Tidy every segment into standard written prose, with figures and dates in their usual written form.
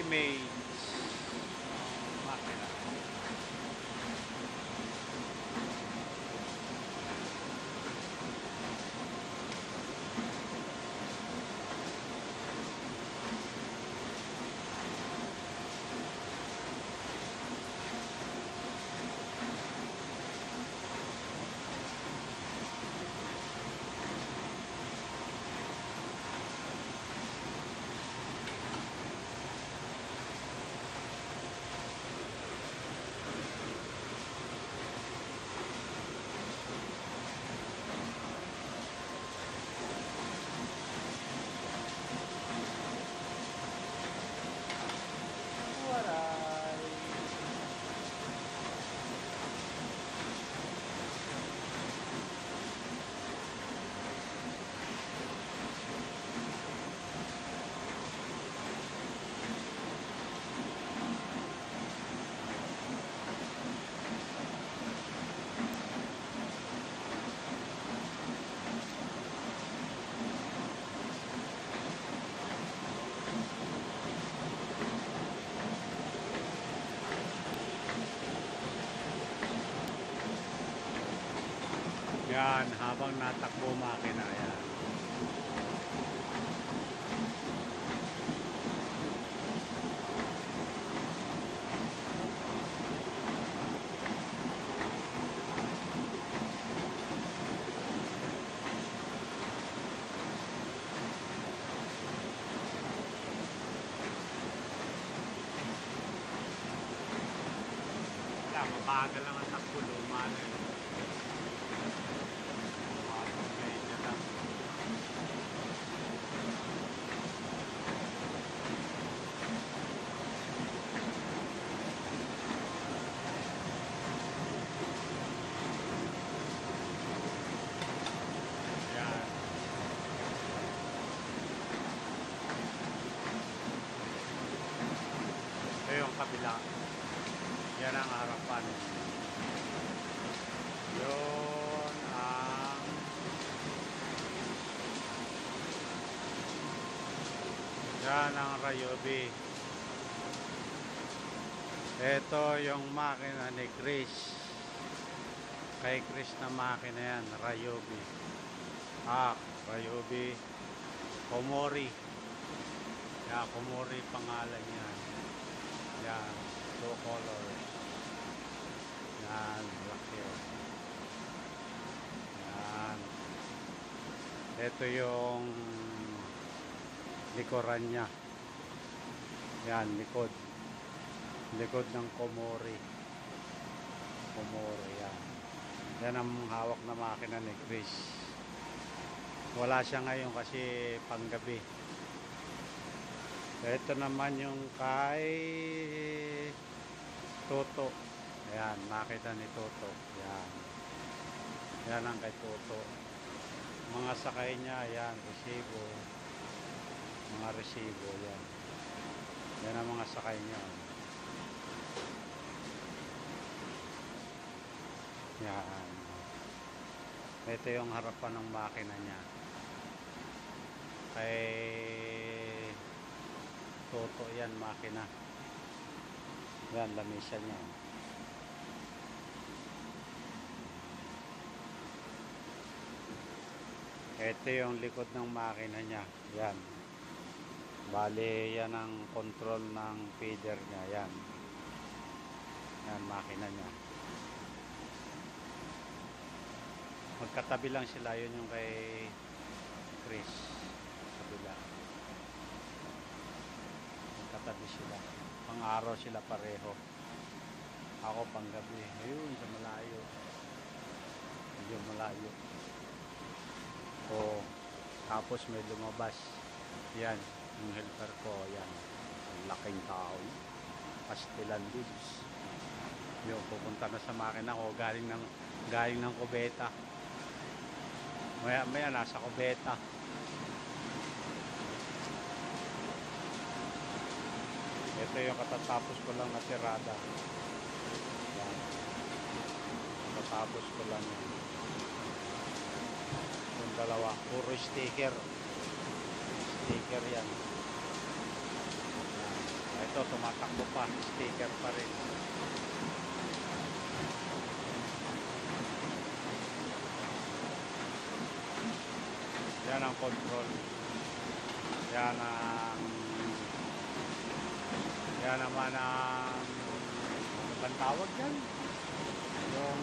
image makina. Waray. Yan, habang natakbo makina yan. Wala, mabagal lang ang takbo, lumaan eh. Ito yung kabila. Yan ang harapan. Yun ang yan ang Ryobi. Ito yung makina ni Chris. Kay Chris na makina yan, Ryobi. Ryobi Komori. Yan, Komori pangalan yan. Yan, two colors. Yan, laki. Yan. Ito yung likuran niya. Yan, likod. Likod ng Komori. Komori, yan. Yan ang hawak na makina ni Chris. Wala siya ngayon kasi panggabi. Ito naman yung kay Toto. Ayan, makita ni Toto. Yan. Yan ang kay Toto. Mga sakay niya, yan, resibo. Mga resibo, yan. Yan ang mga sakay niya. Yan. Ito yung harapan ng makina niya. Kay Toto yan, makina. Yan, lamisa niya. Ito yung likod ng makina niya. Yan. Bali, yan ang control ng feeder niya. Yan. Yan, makina niya. Magkatabi lang sila. Yun yung kay Chris. Kabila. Magkatabi sila. Pang-araw sila pareho. Ako panggabi. Ayun, sa malayo. Medyo malayo. O, tapos may lumabas. Yan, yung helper ko. Yan. Ang laking tao. Pastilan Lids. Yung pupunta na sa makina ko. Galing ng kubeta. Maya nasa kubeta. Ito yung katatapos ko lang na tirada. Yan. Katatapos ko lang yan. Yung dalawa. Puro sticker. Sticker yan. Yan. Kahit Ito, tumatakbo pa. Sticker pa rin. Yan ang control. Yan ang... Yan naman ang... Ano bang tawag yan? Yung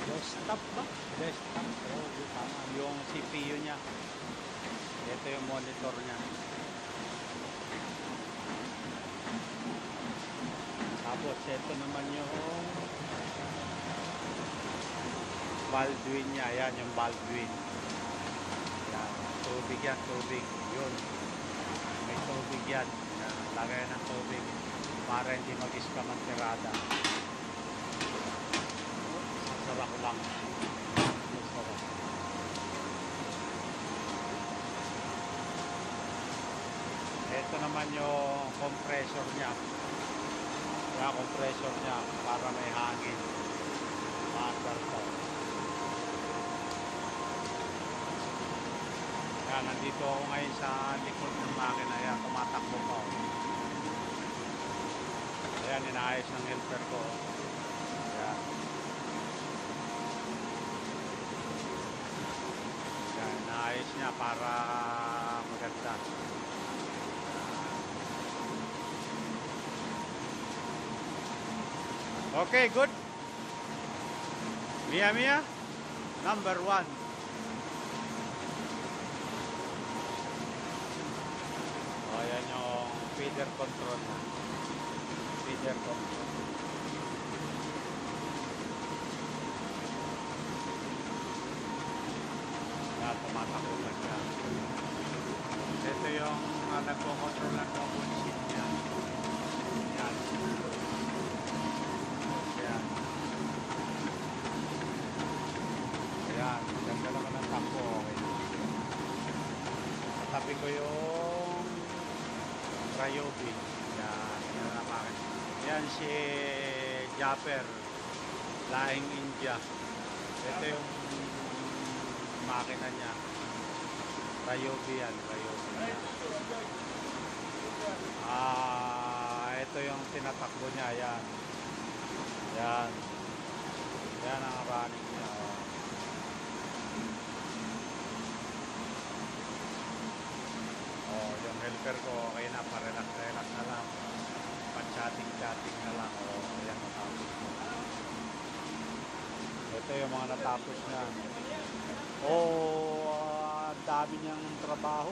desktop ba? Desktop. Oh, tama. Yung CPU niya. Ito yung monitor niya. Tapos ito naman yung Baldwin niya. Yan yung Baldwin. Yan. Tubig yan. Tubig. Yun. May tubig yan. Lagay ng tubig para hindi mag-scam ang tirada. Sasara ko lang. Ito naman yung compressor niya. Yung compressor niya para may hangin. Maandar to. Yan, nandito ako ngayon sa likod ng makina. Yan, tumatakbo pa. Ayan, inaayos ng helper ko. Ayan. Ayan, inaayos niya para maganda. Okay, good. Mia, number 1. O, ayan yung feeder control na. Feeder control. Yan, tumatakbo na siya. Ito yung nagko-control ng common seat niya. Yan. Yan. Ayan, ganda naman ang takbo. Okay. Katabi ko yung Ryobi. Yan, yan ang akin. Yan si Japper, lahing India. Ito yung makina niya. Ryobi yan, Ryobi. Ito yung tinatakbo niya. Yan. Yan. Yan ang running niya. Yung helper ko okay na, parelax-relax na lang. Pan-chatting-chatting na lang. Ayan, natapos ko. Ito yung mga natapos niya. Ang dami niyang trabaho.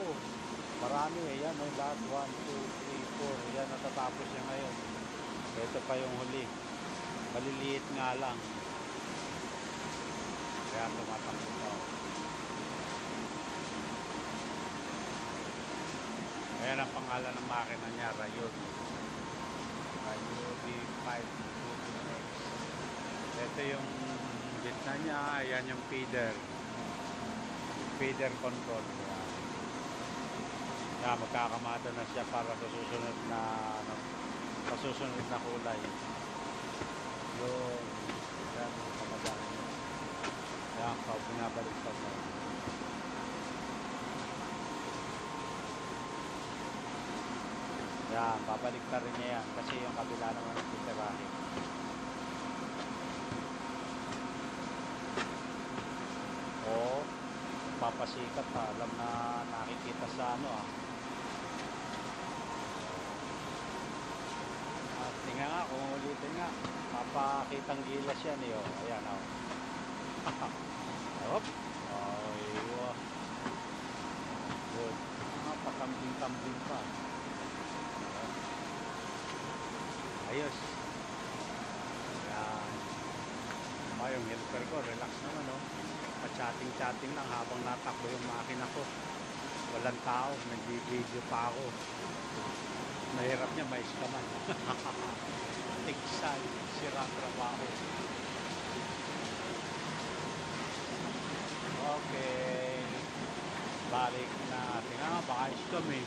Marami eh. Yan, lahat. 1, 2, 3, 4. Yan, natatapos niya ngayon. Ito pa yung huli. Maliliit nga lang. Kaya tumatakbo pa. Ayan ang pangalan ng makina niya, Ryobi. Ryobi 526. Ito yung gitna niya. Ayan yung feeder. Feeder control. Ayan, magkakamado na siya para sa susunod na kulay. Yung ayan, kamadaan niya. Ayan, binabalik pa mo. Yan, babalik na rin niya yan kasi yung kabila naman ng titirahin. Papasikat pa, alam na nakikita sa ano At tingnan nga, kung ulitin nga, mapakitang gilas yan eh. Ayan Hop. Aywa. Good. Pakambing-kambing pa. Ayos. Ayan. Yung helper ko, relax naman pa-chatting-chatting lang habang natakbo yung makina ko. Walang tao, nag-video pa ako. Nahirap niya, mais ka man. Tigsay, sirang trabaho. Okay. Balik na. Tingnan nga, baka scam eh.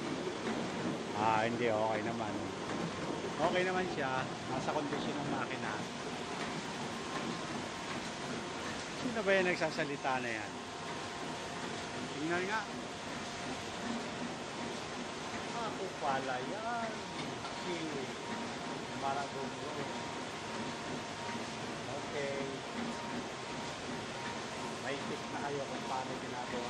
Hindi, okay naman. Okay naman siya. Nasa kondisyon ng makina. Sino ba yung nagsasalita na yan? Tingnan nga. pala yan. Kiwi. Maragogo. Okay. May tip na kayo kung paano ginagawa